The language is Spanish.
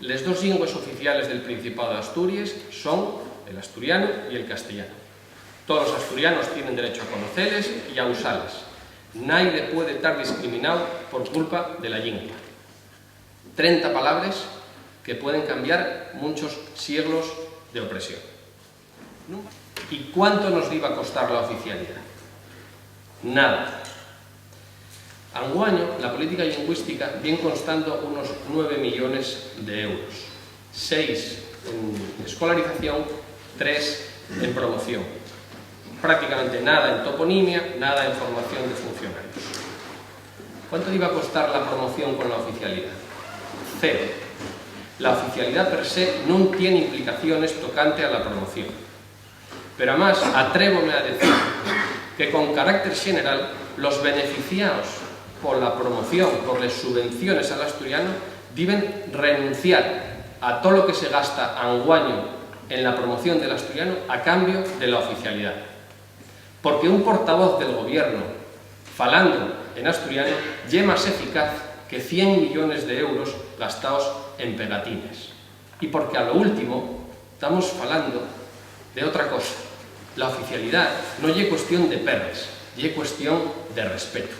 Les dos lingües oficiales del Principado de Asturias son el asturiano y el castellano. Todos los asturianos tienen derecho a conocerles y a usarles. Nadie puede estar discriminado por culpa de la lingua. 30 palabras que pueden cambiar muchos siglos de opresión. ¿Y cuánto nos iba a costar la oficialidad? Nada. Anguaño, la política lingüística viene constando unos 9 millones de euros. 6 en escolarización, 3 en promoción. Prácticamente nada en toponimia, nada en formación de funcionarios. ¿Cuánto iba a costar la promoción con la oficialidad? 0. La oficialidad per se no tiene implicaciones tocante a la promoción. Pero además, atrévome a decir que con carácter general, los beneficiados por la promoción, por las subvenciones al asturiano, deben renunciar a todo lo que se gasta anguaño en la promoción del asturiano a cambio de la oficialidad. Porque un portavoz del gobierno, falando en asturiano, es más eficaz que 100 millones de euros gastados en pegatines. Y porque a lo último estamos falando de otra cosa. La oficialidad no es cuestión de perres, es cuestión de respeto.